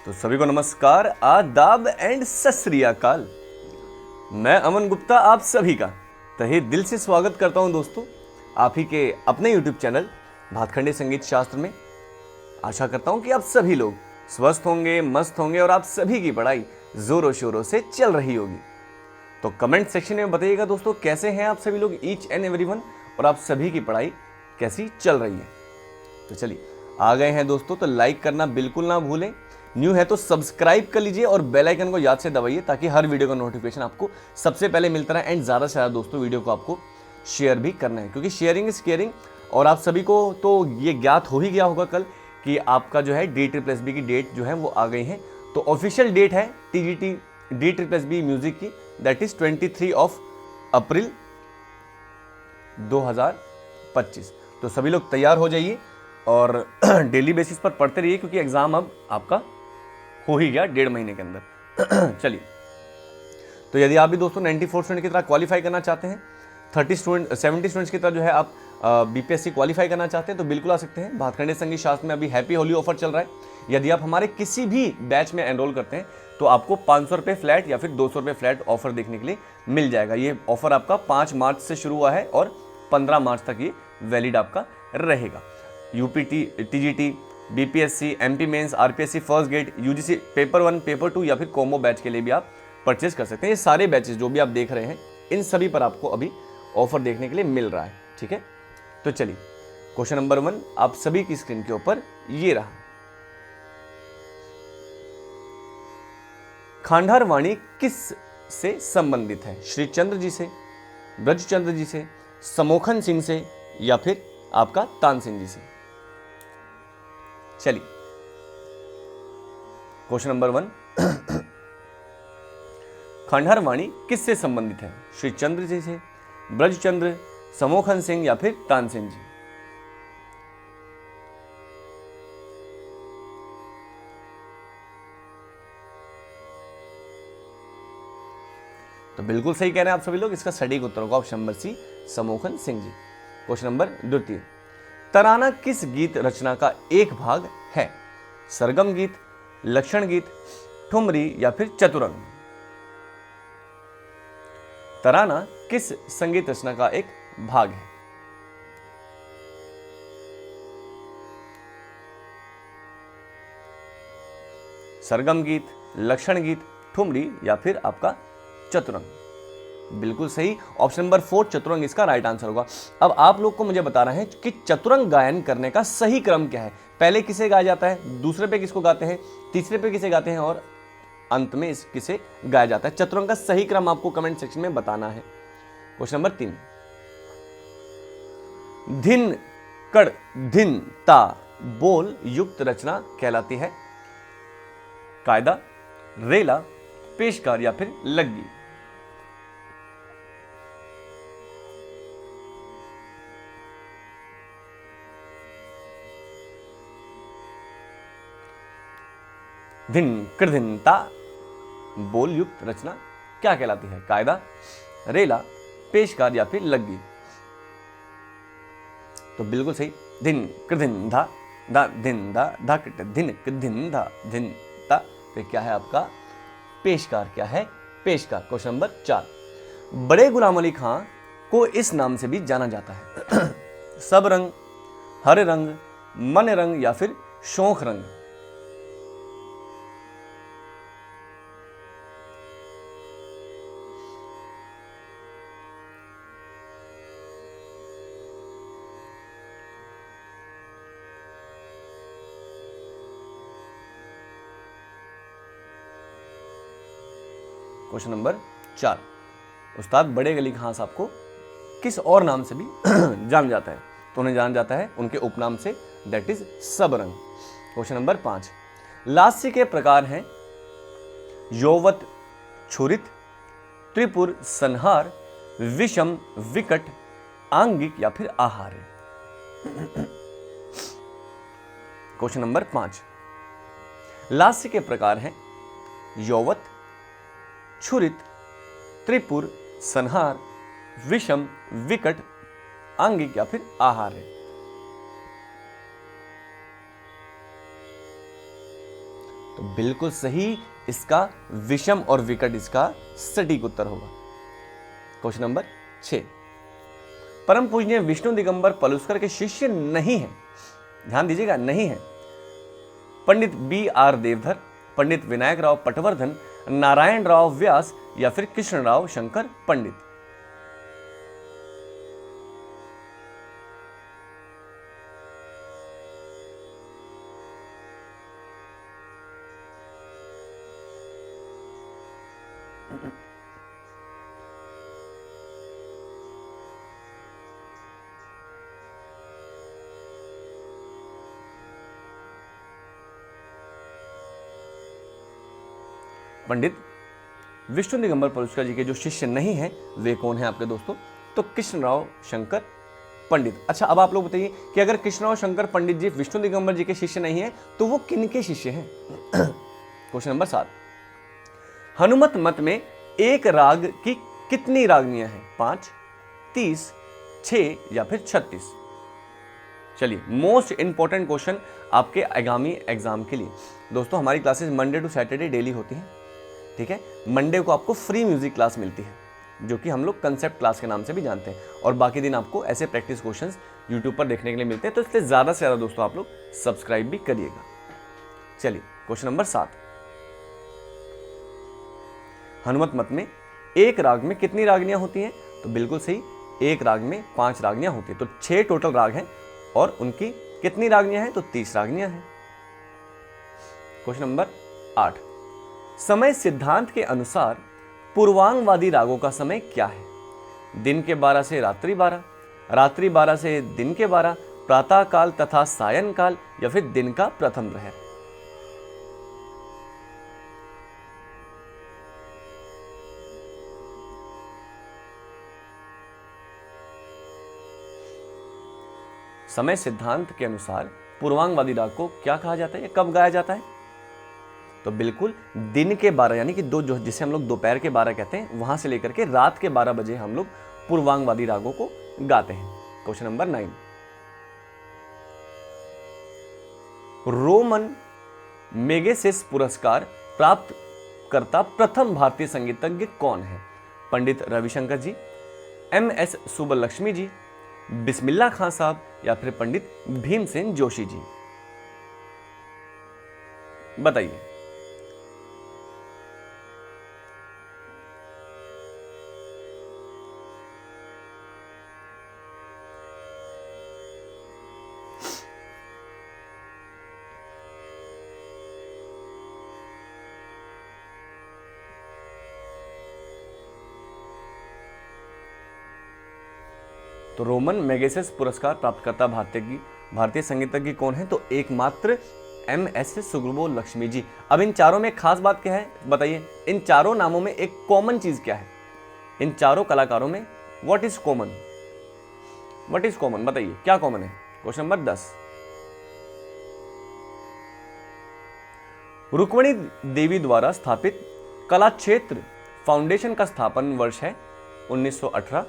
तो सभी को नमस्कार, आदाब एंड सत श्री अकाल। मैं अमन गुप्ता आप सभी का तहे दिल से स्वागत करता हूं दोस्तों, आप ही के अपने YouTube चैनल भातखंडे संगीत शास्त्र में। आशा करता हूं कि आप सभी लोग स्वस्थ होंगे, मस्त होंगे और आप सभी की पढ़ाई जोरों शोरों से चल रही होगी। तो कमेंट सेक्शन में बताइएगा दोस्तों, कैसे हैं आप सभी लोग, ईच एंड एवरीवन, और आप सभी की पढ़ाई कैसी चल रही है। तो चलिए आ गए हैं दोस्तों, तो लाइक करना बिल्कुल ना भूलें। न्यू है तो सब्सक्राइब कर लीजिए और बेल आइकन को याद से दबाइए ताकि हर वीडियो का नोटिफिकेशन आपको सबसे पहले मिलता रहे। एंड ज़्यादा से ज़्यादा दोस्तों वीडियो को आपको शेयर भी करना है, क्योंकि शेयरिंग इज केयरिंग। और आप सभी को तो ये ज्ञात हो ही गया होगा कल कि आपका जो है DSSB की डेट जो है वो आ गई है। तो ऑफिशियल डेट है TGT DSSB म्यूजिक की, दैट इज 23 अप्रैल 2025। तो सभी लोग तैयार हो जाइए और डेली बेसिस पर पढ़ते रहिए, क्योंकि एग्जाम अब आपका हो ही गया 1.5 महीने के अंदर। चलिए, तो यदि आप भी दोस्तों 94 स्टूडेंट की तरह क्वालिफाई करना चाहते हैं, 70 स्टूडेंट्स की तरह जो है आप BPSC क्वालिफाई करना चाहते हैं, तो बिल्कुल आ सकते हैं। भातखंडे संगीत शास्त्र में अभी हैप्पी होली ऑफर चल रहा है। यदि आप हमारे किसी भी बैच में एनरोल करते हैं तो आपको 500 रुपये फ्लैट या फिर 200 रुपये फ्लैट ऑफर देखने के लिए मिल जाएगा। ये ऑफर आपका 5 मार्च से शुरू हुआ है और 15 मार्च तक ये वैलिड आपका रहेगा। UPT, TGT, BPSC, MP mains, RPSC first grade, UGC paper 1, paper 2 या फिर कॉम्बो बैच के लिए भी आप परचेज कर सकते हैं। ये सारे बैचेस जो भी आप देख रहे हैं, इन सभी पर आपको अभी ऑफर देखने के लिए मिल रहा है। ठीक है, तो चलिए क्वेश्चन नंबर 1 आप सभी की स्क्रीन के ऊपर ये रहा। खांडार वाणी किस से संबंधित है? श्री चंद्र जी से, ब्रजचंद्र जी से, समोखन सिंह से या फिर आपका तानसेन जी से? चलिए क्वेश्चन नंबर 1 खंडहर वाणी किससे संबंधित है? श्री चंद्र जी से, ब्रजचंद्र, समोखन सिंह या फिर तानसेन जी? तो बिल्कुल सही कह रहे हैं आप सभी लोग। इसका सटीक उत्तर होगा option number C, समोखन Singh ji. Question number 2, तराना किस गीत रचना का एक भाग है? सरगम गीत, लक्षण गीत, ठुमरी या फिर चतुरंग? तराना किस संगीत रचना का एक भाग है? सरगम गीत, लक्षण गीत, ठुमरी या फिर आपका चतुरंग? बिल्कुल सही, ऑप्शन नंबर 4 चतुरंग इसका राइट आंसर होगा। अब आप लोग को मुझे बता रहे हैं कि चतुरंग गायन करने का सही क्रम क्या है। पहले किसे गाया जाता है, दूसरे पे किसको गाते हैं, तीसरे पे किसे गाते हैं और अंत में किसे गाया जाता है? चतुरंग का सही क्रम आपको कमेंट सेक्शन में बताना है। क्वेश्चन नंबर 3, धिन कड़ धिन ता बोल युक्त रचना कहलाती है? कायदा, रेला, पेशकार या फिर लग्गी? धिन कृधिनता बोल युक्त रचना क्या कहलाती है? कायदा, रेला, पेशकार या फिर लग्गी? तो बिल्कुल सही, धिन कृधिन धा धा धिन धा धा धिन कृधिन धा धिन ता। तो क्या है आपका पेशकार? क्या है? पेशकार। क्वेश्चन नंबर 4, बड़े गुलाम अली खां को इस नाम से भी जाना जाता है? सब रंग, हरे रंग, मन रंग या फिर शौख रंग? क्वेश्चन नंबर 4, उस्ताद बड़े अली खां साहब को किस और नाम से भी जाना जाता है? तो उन्हें जाना जाता है उनके उपनाम से, that is Sabrang. Question number 5, लास्य के प्रकार हैं यौवत, छुरित, त्रिपुर, संहार, विषम, विकट, आंगिक या फिर आहार्य? क्वेश्चन नंबर 5, लास्य के प्रकार हैं यौवत, छुरित, त्रिपुर, संहार, विषम, विकट, आंगिक या फिर आहार्य? तो बिल्कुल सही, इसका विषम और विकट इसका सटीक उत्तर होगा। क्वेश्चन नंबर 6, परम पूजनीय विष्णु दिगंबर पलुस्कर के शिष्य नहीं है, ध्यान दीजिएगा, नहीं है पंडित B.R. देवधर, पंडित विनायक राव पटवर्धन, नारायण राव व्यास या फिर कृष्णराव शंकर पंडित। पंडित विष्णु दिगंबर पलुस्कर जी के जो शिष्य नहीं हैं वे कौन हैं आपके दोस्तों? तो कृष्णराव शंकर पंडित। अच्छा, अब आप लोग बताइए कि अगर कृष्णराव शंकर पंडित जी विष्णु दिगंबर जी के शिष्य नहीं हैं तो वो किनके शिष्य हैं? क्वेश्चन नंबर 7, हनुमत मत में एक राग की कितनी रागनियां हैं? 5, 30, 6 या फिर 36? चलिए, मोस्ट इंपॉर्टेंट क्वेश्चन आपके आगामी एग्जाम के लिए दोस्तों, हमारी classes Monday to Saturday daily होती हैं, ठीक है। मंडे को आपको फ्री म्यूजिक क्लास मिलती है जो कि हम लोग कंसेप्ट क्लास के नाम से भी जानते हैं, और बाकी दिन आपको ऐसे प्रैक्टिस क्वेश्चंस यूट्यूब पर देखने के लिए मिलते हैं, तो इसलिए ज़्यादा से ज़्यादा दोस्तों आप लोग सब्सक्राइब भी करिएगा। चलिए, क्वेश्चन नंबर 7, हनुमत मत में एक राग में कितनी रागनियां होती हैं? तो बिल्कुल सही, एक राग में 5 रागनियां होती है, तो 6 टोटल राग हैं और उनकी कितनी रागनियां हैं? तो 30 रागनियां हैं। क्वेश्चन नंबर 8, समय सिद्धांत के अनुसार पूर्वांगवादी रागों का समय क्या है? दिन के 12 से रात्रि 12, रात्रि 12 से दिन के 12, प्रातः काल तथा सायं काल या फिर दिन का प्रथम प्रहर? समय सिद्धांत के अनुसार पूर्वांगवादी राग को क्या कहा जाता है, कब गाया जाता है? तो बिल्कुल दिन के 12, यानी कि जो जिसे हम लोग दोपहर के 12 कहते हैं, वहां से लेकर के रात के 12 बजे हम लोग पूर्वांगवादी रागों को गाते हैं। क्वेश्चन नंबर 9, रोमन मैगसेसे पुरस्कार प्राप्त करता प्रथम भारतीय संगीतज्ञ कौन है? पंडित रविशंकर जी, MS सुब्बलक्ष्मी जी, बिस्मिल्लाह खां साहब या फिर पंडित भीमसेन जोशी जी? बताइए। तो रोमन मैगसेसे पुरस्कार प्राप्त करता भारतीय संगीतज्ञ कौन है? तो एकमात्र MS सुब्बलक्ष्मी जी। अब इन चारों में खास बात क्या है बताइए? इन चारों नामों में एक कॉमन चीज क्या है? इन चारों कलाकारों में what is common? What is common बताइए, क्या कॉमन है? क्वेश्चन नंबर 10, रुक्मिणी देवी द्वारा स्थापित कला क्षेत्र फाउंडेशन का स्थापन वर्ष है 1918,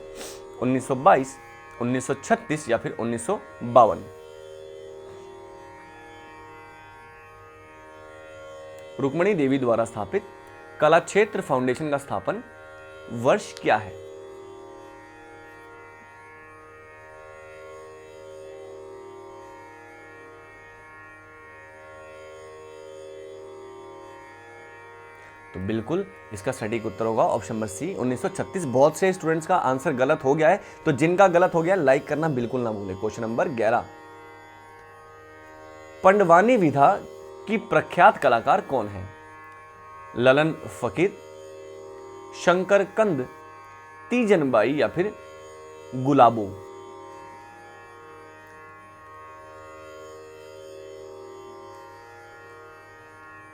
1922, 1936 या फिर 1952? रुक्मिणी देवी द्वारा स्थापित कला क्षेत्र फाउंडेशन का स्थापन वर्ष क्या है? तो बिल्कुल इसका सटीक उत्तर होगा ऑप्शन नंबर सी 1936। बहुत से स्टूडेंट्स का आंसर गलत हो गया है, तो जिनका गलत हो गया लाइक करना बिल्कुल ना भूलें। क्वेश्चन नंबर 11, पंडवानी विधा की प्रख्यात कलाकार कौन है? ललन फकीर, शंकर कंद, तीजनबाई या फिर गुलाबो?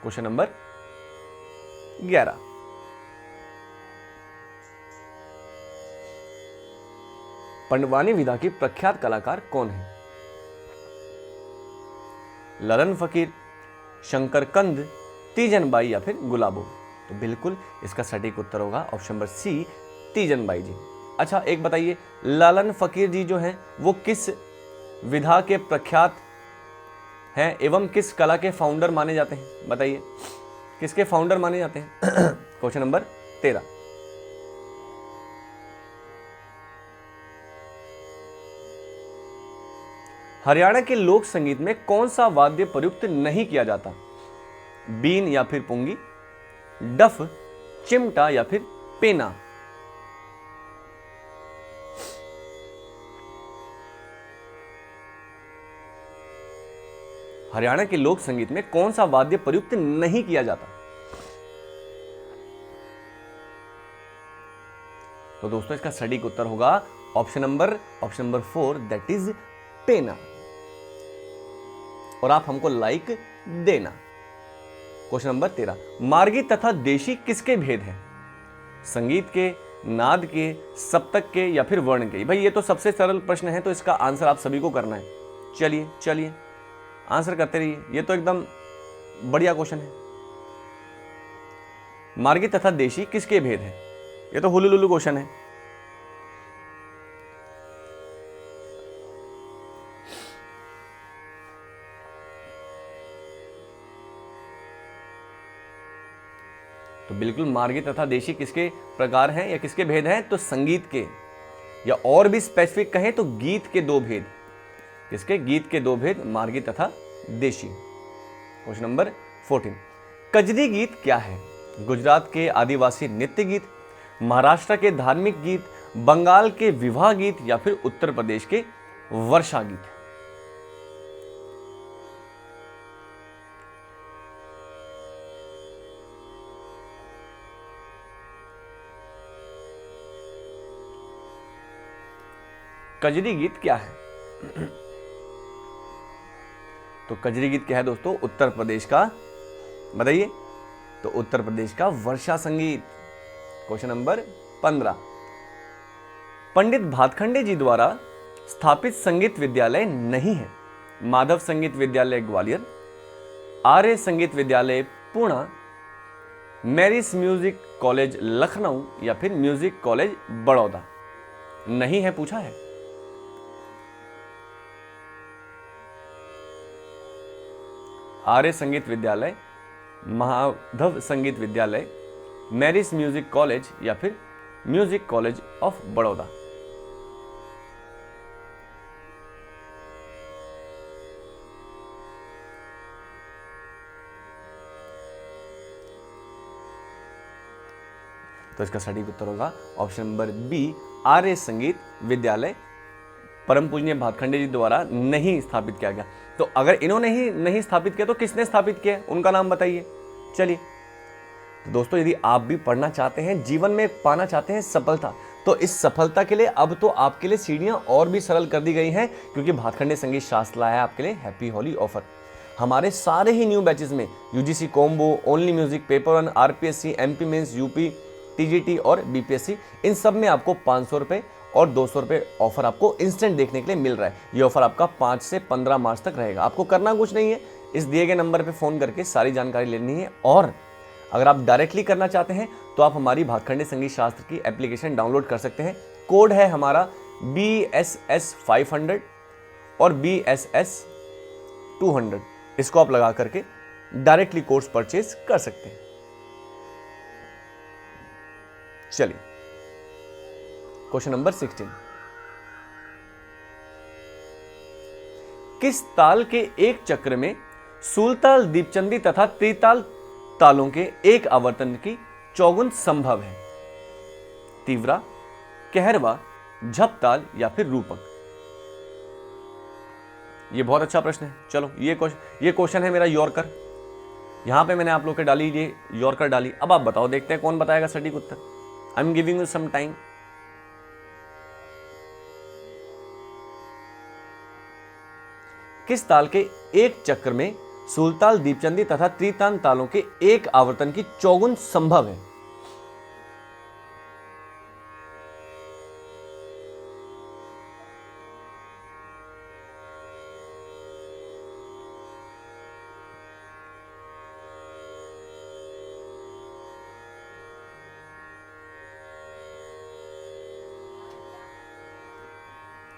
क्वेश्चन नंबर 11, पंडवानी विधा की प्रख्यात कलाकार कौन है? ललन फकीर, शंकर कंद, तीजनबाई या फिर गुलाबो? तो बिल्कुल इसका सटीक उत्तर होगा ऑप्शन नंबर सी, तीजनबाई जी। अच्छा, एक बताइए, ललन फकीर जी जो हैं वो किस विधा के प्रख्यात हैं एवं किस कला के फाउंडर माने जाते हैं? बताइए, किसके फाउंडर माने जाते हैं? Question number 13। हरियाणा के लोक संगीत में कौन सा वाद्य प्रयुक्त नहीं किया जाता? बीन या फिर पुंगी, डफ, चिमटा या फिर पेना? हरियाणा के लोक संगीत में कौन सा वाद्य प्रयुक्त नहीं किया जाता? तो दोस्तों इसका सटीक उत्तर होगा ऑप्शन नंबर 4, दैट इज पेना। और आप हमको लाइक देना। क्वेश्चन नंबर 13, मार्गी तथा देशी किसके भेद हैं? संगीत के, नाद के, सप्तक के या फिर वर्ण के? भाई ये तो सबसे सरल प्रश्न है, तो इसका आंसर आप सभी को करना है। चलिए चलिए आंसर करते रहिए, ये तो एकदम बढ़िया क्वेश्चन है। मार्गी तथा देशी किसके भेद हैं? ये तो हुलुलुलु क्वेश्चन है। तो बिल्कुल मार्गी तथा देशी किसके प्रकार हैं या किसके भेद हैं? तो संगीत के, या और भी स्पेसिफिक कहें तो गीत के दो भेद। किसके? गीत के दो भेद, मार्गी तथा देशी। क्वेश्चन नंबर 14, कजरी गीत क्या है? गुजरात के आदिवासी नृत्य गीत, महाराष्ट्र के धार्मिक गीत, बंगाल के विवाह गीत या फिर उत्तर प्रदेश के वर्षा गीत? कजरी गीत क्या है? तो कजरी गीत क्या है दोस्तों? उत्तर प्रदेश का, बताइए, तो उत्तर प्रदेश का वर्षा संगीत। क्वेश्चन नंबर 15, पंडित भातखंडे जी द्वारा स्थापित संगीत विद्यालय नहीं है? माधव संगीत विद्यालय ग्वालियर, आर्य संगीत विद्यालय पुणे, मैरिस म्यूजिक कॉलेज लखनऊ या फिर म्यूजिक कॉलेज बड़ौदा? नहीं है पूछा है। आर्य संगीत विद्यालय, माधव संगीत विद्यालय, मैरिस म्यूजिक कॉलेज या फिर म्यूजिक कॉलेज ऑफ बड़ौदा? तो इसका सटीक उत्तर होगा ऑप्शन नंबर बी, आर्य संगीत विद्यालय परम पूजनीय भातखंडे जी द्वारा नहीं स्थापित किया गया। तो अगर इन्होंने ही नहीं स्थापित किया तो किसने स्थापित किया, उनका नाम बताइए। चलिए, तो दोस्तों यदि आप भी पढ़ना चाहते हैं, जीवन में पाना चाहते हैं सफलता, तो इस सफलता के लिए अब तो आपके लिए सीढ़ियां और भी सरल कर दी गई हैं, क्योंकि भातखंडे संगीत शास्त्र लाया है आपके लिए हैप्पी होली ऑफर। हमारे सारे ही न्यू बैचेस में UGC combo, only music, paper 1, RPSC, MP mains, UP, TGT और बीपीएससी, इन सब में आपको 500 रुपए और 200 रुपए ऑफर आपको इंस्टेंट देखने के लिए मिल रहा है। ये ऑफर आपका 5 से 15 मार्च तक रहेगा। आपको करना कुछ नहीं है, इस दिए गए नंबर पे फोन करके सारी जानकारी लेनी है। और अगर आप डायरेक्टली करना चाहते हैं तो आप हमारी भातखंडे संगीत शास्त्र की एप्लीकेशन डाउनलोड कर सकते हैं। कोड है हमारा BSS 500 और BSS 200, इसको आप लगा करके डायरेक्टली कोर्स परचेज कर सकते हैं। चलिए, क्वेश्चन नंबर 16, किस ताल के एक चक्र में सूलताल, दीपचंदी तथा त्रिताल तालों के एक आवर्तन की चौगुन संभव है? तीव्रा, कहरवा, झपताल या फिर रूपक? ये बहुत अच्छा प्रश्न है। चलो, ये क्वेश्चन है मेरा यॉर्कर। यहां पे मैंने आप लोग के डाली, ये यॉर्कर डाली। अब आप बताओ, देखते हैं कौन बताएगा सटीक उत्तर। I am giving you some time. किस ताल के एक चक्र में सूलताल, दीपचंदी तथा त्रिताल तालों के एक आवर्तन की चौगुन संभव है?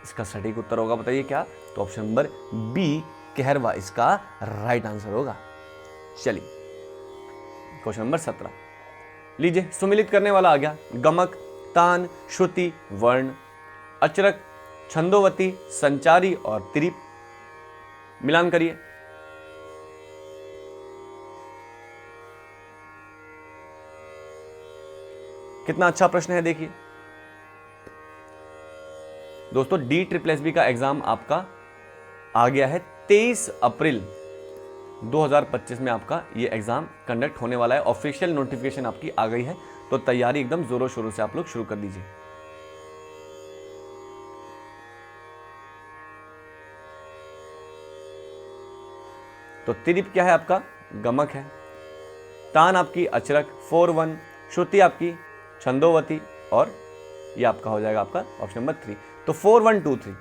इसका सटीक उत्तर होगा, बताइए क्या? तो ऑप्शन नंबर बी, कहरवा इसका राइट आंसर होगा। चलिए क्वेश्चन नंबर 17 लीजिए, सुमिलित करने वाला आ गया। गमक, तान, श्रुति, वर्ण, अचरक, छंदोवती, संचारी और त्रिप। मिलान करिए। कितना अच्छा प्रश्न है, देखिए दोस्तों। DSSB का एग्जाम आपका आ गया है 23 अप्रैल 2025 में आपका ये एग्जाम कंडक्ट होने वाला है। ऑफिशियल नोटिफिकेशन आपकी आ गई है, तो तैयारी एकदम जोरों शोरों से आप लोग शुरू कर दीजिए। तो त्रिप क्या है आपका? गमक है। तान आपकी अचरक, 4-1। श्रुति आपकी छंदोवती, और ये आपका हो जाएगा आपका ऑप्शन नंबर 3। तो 4-1-2-3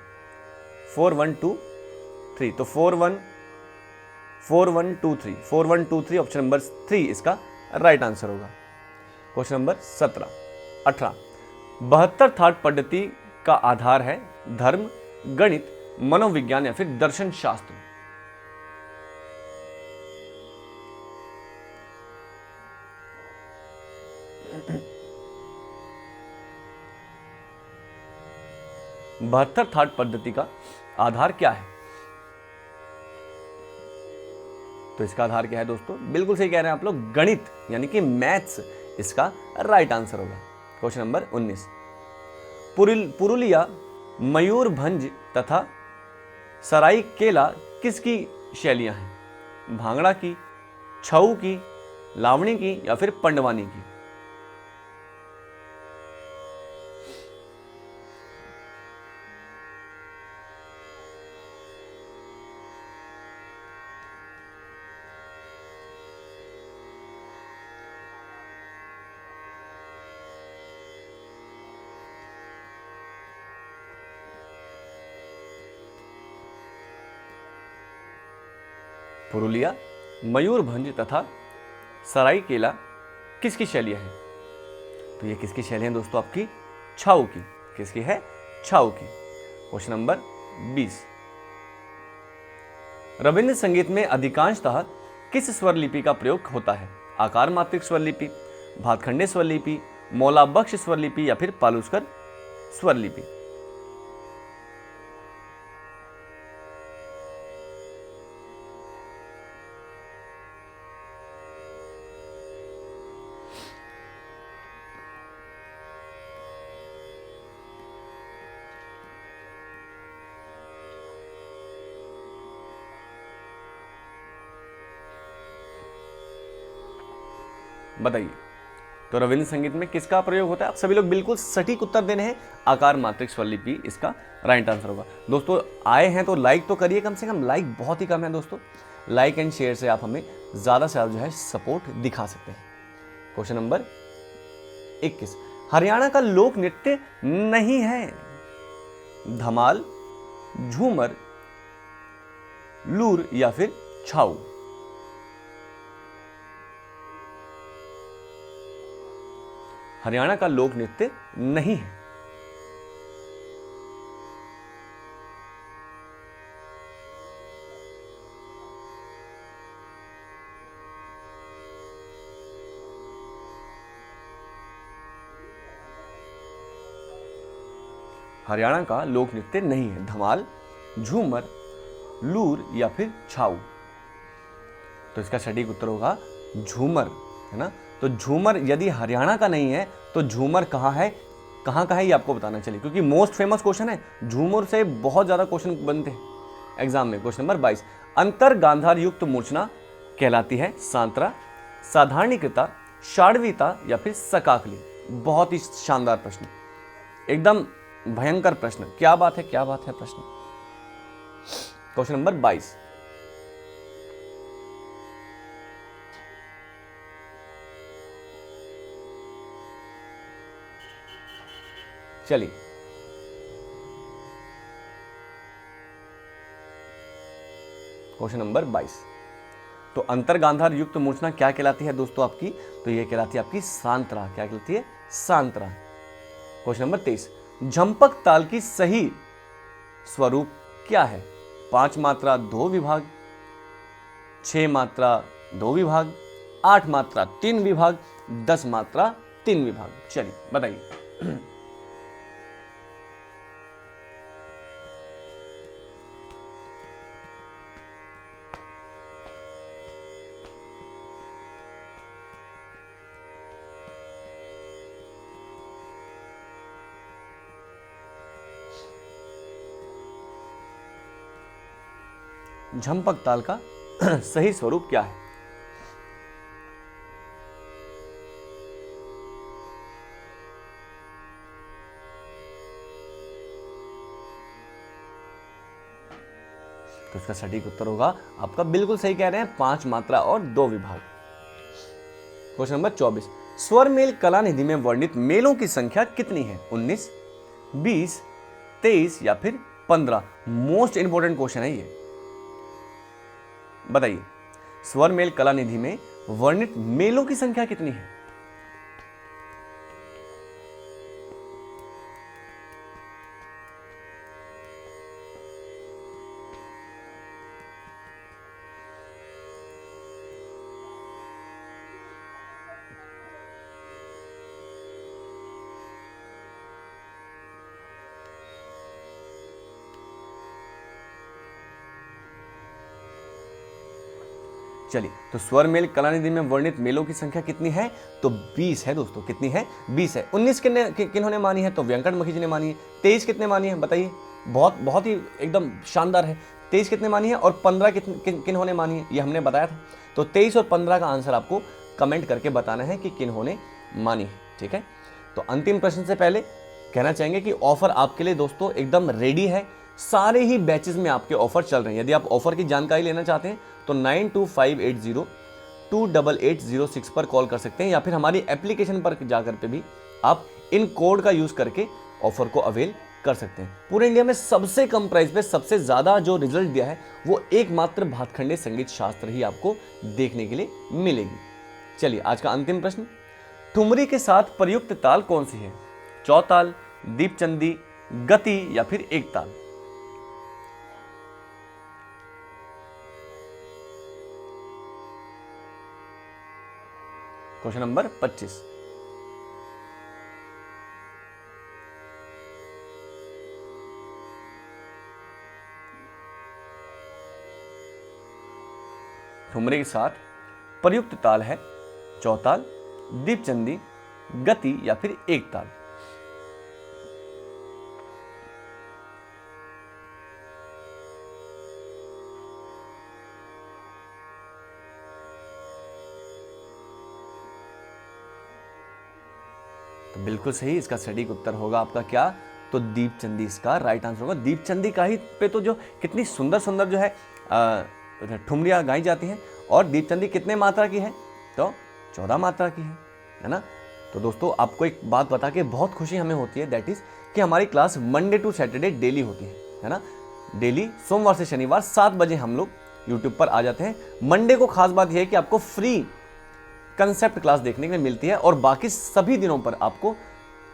तो 4-1-2-3 ऑप्शन नंबर 3 इसका राइट आंसर होगा। क्वेश्चन नंबर 18 72 थाट पद्धति का आधार है धर्म, गणित, मनोविज्ञान या फिर दर्शन शास्त्र। बहत्तर थाट पद्धति का आधार क्या है? तो इसका आधार क्या है दोस्तों? बिल्कुल सही कह रहे हैं आप लोग, गणित यानी कि मैथ्स इसका राइट आंसर होगा। क्वेश्चन नंबर 19 पुरुलिया, मयूरभंज तथा सरायकेला किसकी शैलियां हैं? भांगड़ा की, छऊ की, लावणी की या फिर पंडवानी की? पुरुलिया, मयूरभंज तथा सरायकेला किसकी शैलियां हैं? तो ये किसकी शैली है दोस्तों? आपकी छाऊ की। किसकी है? छाऊ की। क्वेश्चन नंबर 20 रविंद्र संगीत में अधिकांशतः किस स्वर लिपि का प्रयोग होता है? आकार मात्रिक स्वर लिपि, भातखंडे स्वर लिपि, मौलाबख्श स्वर लिपि या फिर पालुस्कर स्वर लिपि? बताइए। तो रविंद्र संगीत में किसका प्रयोग होता है? आप सभी लोग बिल्कुल सटीक उत्तर देने हैं, आकार मात्रिक स्वर लिपि इसका राइट आंसर होगा। दोस्तों आए हैं तो लाइक तो करिए, कम से कम लाइक बहुत ही कम है दोस्तों। लाइक एंड शेयर से आप हमें ज़्यादा से ज़्यादा जो है सपोर्ट दिखा सकते हैं। क्वेश्चन नंबर 21 हरियाणा का लोक नृत्य नहीं है? धमाल, झूमर, लूर या फिर छाऊ? हरियाणा का लोक नृत्य नहीं है। हरियाणा का लोक नृत्य नहीं है। धमाल, झूमर, लूर या फिर छाऊ? तो इसका सटीक उत्तर होगा झूमर, है ना। तो झूमर यदि हरियाणा का नहीं है तो झूमर कहाँ है, कहाँ का है ये आपको बताना चाहिए, क्योंकि मोस्ट फेमस क्वेश्चन है। झूमर से बहुत ज्यादा क्वेश्चन बनते हैं एग्जाम में। क्वेश्चन नंबर 22 अंतर गांधार युक्त मूर्छना कहलाती है सांत्रा, साधारणीकृता, षाड्वीता या फिर सकाकली? बहुत ही शानदार प्रश्न, एकदम भयंकर प्रश्न। क्या बात है, क्या बात है प्रश्न। क्वेश्चन नंबर 22 चलिए क्वेश्चन नंबर 22 तो अंतर गांधार युक्त मूर्छना क्या कहलाती है दोस्तों आपकी? तो यह कहलाती है आपकी सांत्रा। क्या कहलाती है? सांत्रा। क्वेश्चन नंबर 23 झंपक ताल की सही स्वरूप क्या है? 5 मात्रा 2 विभाग, 6 मात्रा 2 विभाग, 8 मात्रा 3 विभाग, 10 मात्रा 3 विभाग। चलिए बताइए। झंपक ताल का सही स्वरूप क्या है? तो इसका सटीक उत्तर होगा आपका, बिल्कुल सही कह रहे हैं, 5 मात्रा और 2 विभाग। क्वेश्चन नंबर 24, स्वर मेल कला निधि में वर्णित मेलों की संख्या कितनी है? 19, 20, 23 या फिर 15? मोस्ट इंपोर्टेंट क्वेश्चन है ये। बताइए, स्वर मेल कला निधि में वर्णित मेलों की संख्या कितनी है? चलिए, तो स्वर मेल कला निधि में वर्णित मेलों की संख्या कितनी है? तो 20 है दोस्तों। कितनी है? 20 है। 19 किन्होंने मानी है? तो वेंकटमुखी जी ने मानी है। 23 कितने मानी है बताइए? बहुत ही एकदम शानदार है। 23 कितने मानी है और 15 किन्होंने मानी है? ये हमने बताया था। तो 23 और 15 का आंसर आपको कमेंट करके बताना है कि किन्होंने मानी है। ठीक है, तो अंतिम प्रश्न से पहले कहना चाहेंगे कि ऑफर आपके लिए दोस्तों एकदम रेडी है। सारे ही बैचेस में आपके ऑफर चल रहे हैं। यदि आप ऑफर की जानकारी लेना चाहते हैं तो 9258028806 पर कॉल कर सकते हैं, या फिर हमारी एप्लीकेशन पर जाकर पे भी आप इन कोड का यूज करके ऑफर को अवेल कर सकते हैं। पूरे इंडिया में सबसे कम प्राइस पे सबसे ज्यादा जो रिजल्ट दिया है वो एकमात्र भातखंडे संगीत शास्त्र ही आपको देखने के लिए मिलेगी। चलिए, आज का अंतिम प्रश्न, ठुमरी के साथ प्रयुक्त ताल कौन सी है? चौताल, दीपचंदी, गति या फिर एक ताल? क्वेश्चन नंबर 25, ठुमरी के साथ प्रयुक्त ताल है चौताल, दीपचंदी, गति या फिर एक ताल? तो बिल्कुल सही, इसका सटीक उत्तर होगा आपका क्या? तो दीपचंदी इसका राइट आंसर होगा। दीपचंदी का ही पे तो जो कितनी सुंदर सुंदर जो है ठुमरियाँ गाई जाती हैं। और दीपचंदी कितने मात्रा की है? तो 14 मात्रा की है ना। तो दोस्तों, आपको एक बात बता के बहुत खुशी हमें होती है, दैट इज कि हमारी class Monday to Saturday daily होती है ना। डेली सोमवार से शनिवार 7 बजे हम लोग यूट्यूब पर आ जाते हैं। मंडे को खास बात यह है कि आपको फ्री कंसेप्ट क्लास देखने के लिए मिलती है और बाकी सभी दिनों पर आपको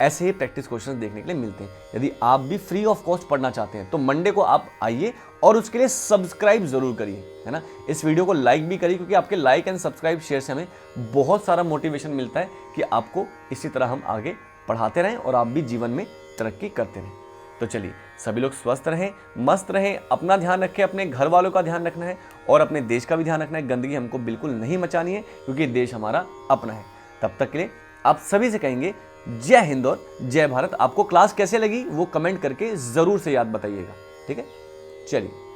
ऐसे ही प्रैक्टिस क्वेश्चन देखने के लिए मिलते हैं। यदि आप भी फ्री ऑफ कॉस्ट पढ़ना चाहते हैं तो मंडे को आप आइए और उसके लिए सब्सक्राइब जरूर करिए, है ना। इस वीडियो को लाइक भी करिए, क्योंकि आपके लाइक एंड सब्सक्राइब शेयर से हमें बहुत सारा मोटिवेशन मिलता है कि आपको इसी तरह हम आगे पढ़ाते रहें और आप भी जीवन में तरक्की करते रहें। तो चलिए, सभी लोग स्वस्थ रहें, मस्त रहें, अपना ध्यान रखें, अपने घर वालों का ध्यान रखना है और अपने देश का भी ध्यान रखना है। गंदगी हमको बिल्कुल नहीं मचानी है, क्योंकि देश हमारा अपना है। तब तक के लिए आप सभी से कहेंगे जय हिंद और जय भारत। आपको क्लास कैसे लगी वो कमेंट करके जरूर से याद बताइएगा, ठीक है। चलिए।